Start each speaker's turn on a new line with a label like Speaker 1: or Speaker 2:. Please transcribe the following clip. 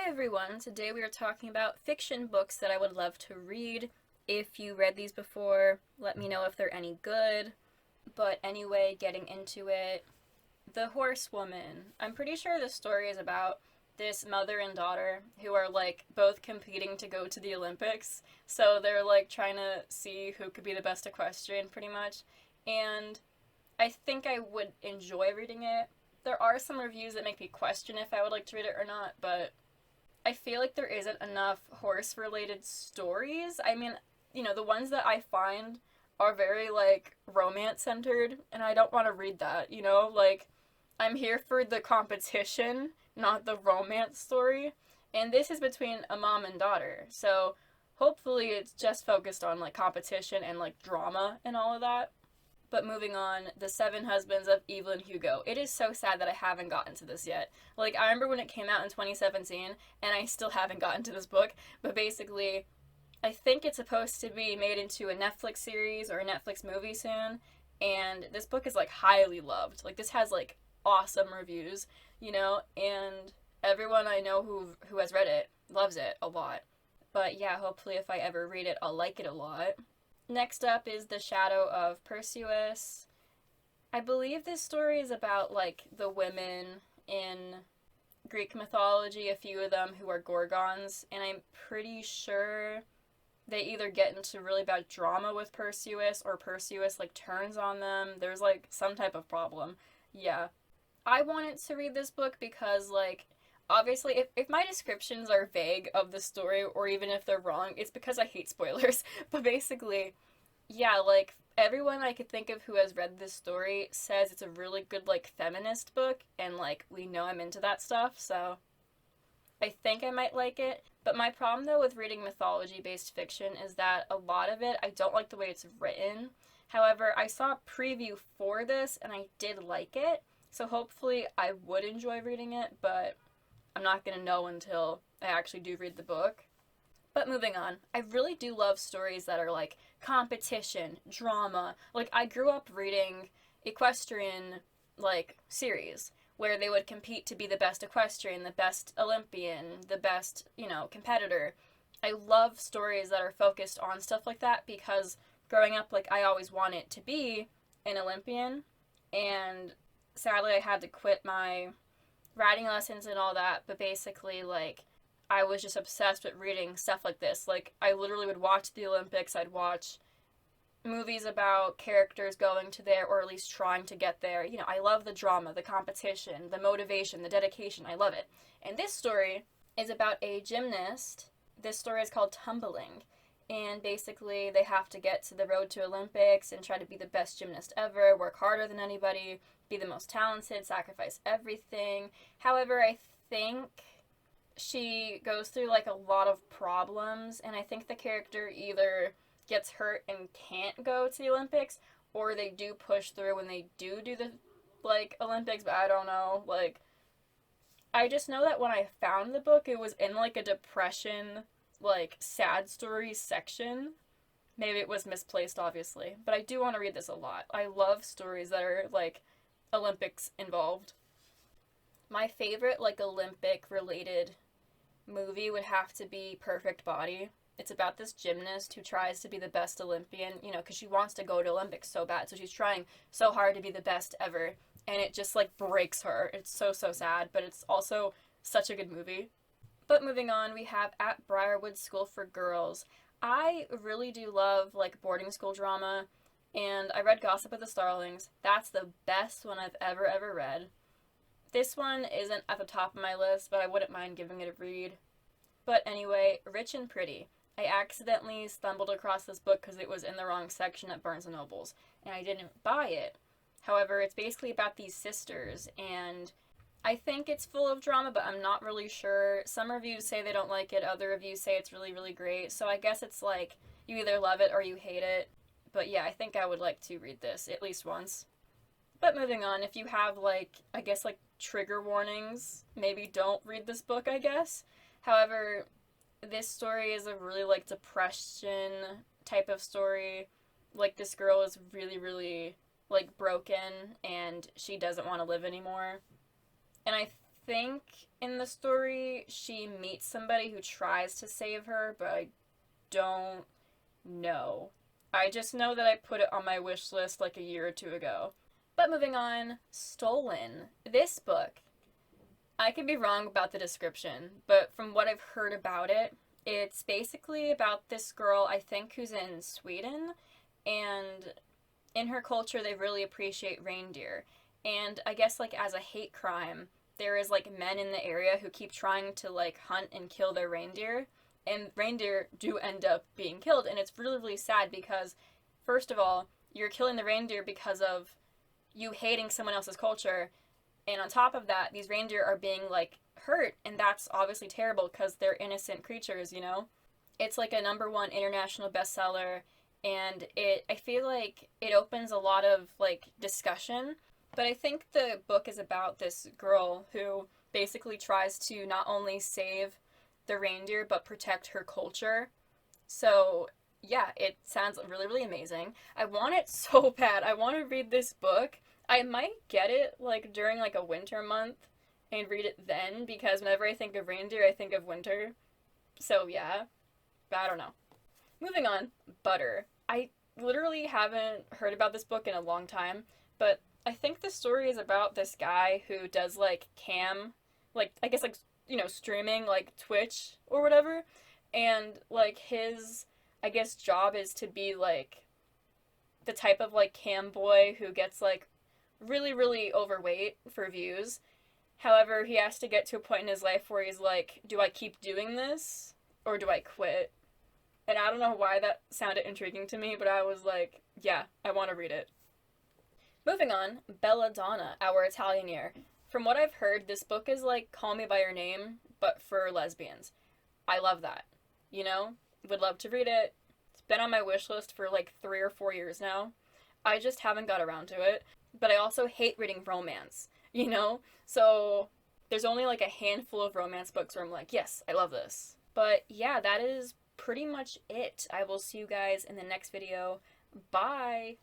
Speaker 1: everyone, today we are talking about fiction books that I would love to read. If you read these before, let me know if they're any good. But anyway, getting into it. The Horsewoman. I'm pretty sure this story is about this mother and daughter who are like both competing to go to the Olympics. So they're like trying to see who could be the best equestrian pretty much. And I think I would enjoy reading it. There are some reviews that make me question if I would like to read it or not, but I feel like there isn't enough horse-related stories. I mean, the ones that I find are very, like, romance-centered, and I don't want to read that, Like, I'm here for the competition, not the romance story. And this is between a mom and daughter, so hopefully it's just focused on, like, competition and, like, drama and all of that. But moving on, The Seven Husbands of Evelyn Hugo. It is so sad that I haven't gotten to this yet. Like, I remember when it came out in 2017, and I still haven't gotten to this book. But basically, I think it's supposed to be made into a Netflix series or a Netflix movie soon. And this book is, like, highly loved. Like, this has, like, awesome reviews, And everyone I know who has read it loves it a lot. But yeah, hopefully if I ever read it, I'll like it a lot. Next up is The Shadow of Perseus. I believe this story is about, like, the women in Greek mythology, a few of them who are gorgons, and I'm pretty sure they either get into really bad drama with Perseus, or Perseus, like, turns on them. There's, like, some type of problem. Yeah. I wanted to read this book because, like, obviously, if my descriptions are vague of the story, or even if they're wrong, it's because I hate spoilers. But basically, yeah, like, everyone I could think of who has read this story says it's a really good, like, feminist book, and, like, we know I'm into that stuff, so I think I might like it. But my problem, though, with reading mythology-based fiction is that a lot of it, I don't like the way it's written. However, I saw a preview for this, and I did like it, so hopefully I would enjoy reading it, but I'm not going to know until I actually do read the book. But moving on, I really do love stories that are like competition, drama. Like, I grew up reading equestrian, like, series where they would compete to be the best equestrian, the best Olympian, the best, competitor. I love stories that are focused on stuff like that because growing up, like, I always wanted to be an Olympian, and sadly I had to quit my riding lessons and all that, but basically, like, I was just obsessed with reading stuff like this. Like, I literally would watch the Olympics, I'd watch movies about characters going to there, or at least trying to get there. I love the drama, the competition, the motivation, the dedication, I love it. And this story is about a gymnast. This story is called Tumbling, and basically they have to get to the road to Olympics and try to be the best gymnast ever, work harder than anybody, be the most talented, sacrifice everything. However, I think she goes through, like, a lot of problems, and I think the character either gets hurt and can't go to the Olympics, or they do push through when they do the, like, Olympics, but I don't know. Like, I just know that when I found the book, it was in, like, a depression, like, sad stories section. Maybe it was misplaced, obviously, but I do want to read this a lot. I love stories that are, like, Olympics involved. My favorite, like, Olympic-related movie would have to be Perfect Body. It's about this gymnast who tries to be the best Olympian, because she wants to go to Olympics so bad, so she's trying so hard to be the best ever, and it just, like, breaks her. It's so, so sad, but it's also such a good movie. But moving on, we have At Briarwood School for Girls. I really do love, like, boarding school drama, and I read Gossip of the Starlings. That's the best one I've ever read. This one isn't at the top of my list, but I wouldn't mind giving it a read. But anyway, Rich and Pretty. I accidentally stumbled across this book because it was in the wrong section at Barnes & Noble's, and I didn't buy it. However, it's basically about these sisters, and I think it's full of drama, but I'm not really sure. Some reviews say they don't like it, other reviews say it's really, really great, so I guess it's like, you either love it or you hate it. But yeah, I think I would like to read this at least once. But moving on, if you have, like, I guess, like, trigger warnings, maybe don't read this book, I guess. However, this story is a really, like, depression type of story. Like, this girl is really, really, like, broken, and she doesn't want to live anymore. And I think in the story she meets somebody who tries to save her, but I don't know. I just know that I put it on my wish list like a year or two ago. But moving on, Stolen. This book, I could be wrong about the description, but from what I've heard about it, it's basically about this girl, I think, who's in Sweden, and in her culture they really appreciate reindeer. And I guess like as a hate crime, there is like men in the area who keep trying to like hunt and kill their reindeer, and reindeer do end up being killed, and it's really really sad because first of all, you're killing the reindeer because of you hating someone else's culture, and on top of that, these reindeer are being like hurt, and that's obviously terrible because they're innocent creatures, you know? It's like a #1 international bestseller, and I feel like it opens a lot of like discussion. But I think the book is about this girl who basically tries to not only save the reindeer but protect her culture. So yeah, it sounds really, really amazing. I want it so bad. I want to read this book. I might get it like during like a winter month and read it then, because whenever I think of reindeer, I think of winter. So yeah, but I don't know. Moving on, Butter. I literally haven't heard about this book in a long time, but I think the story is about this guy who does like like I guess like, you know, streaming like Twitch or whatever, and like his, I guess, job is to be like the type of like cam boy who gets like really really overweight for views. However, he has to get to a point in his life where he's like, do I keep doing this or do I quit? And I don't know why that sounded intriguing to me, but I was like, yeah, I want to read it. Moving on, Belladonna, Our Italian Year. From what I've heard, this book is like Call Me By Your Name, but for lesbians. I love that. You know? Would love to read it. It's been on my wish list for like 3 or 4 years now. I just haven't got around to it. But I also hate reading romance, you know? So there's only like a handful of romance books where I'm like, yes, I love this. But yeah, that is pretty much it. I will see you guys in the next video. Bye!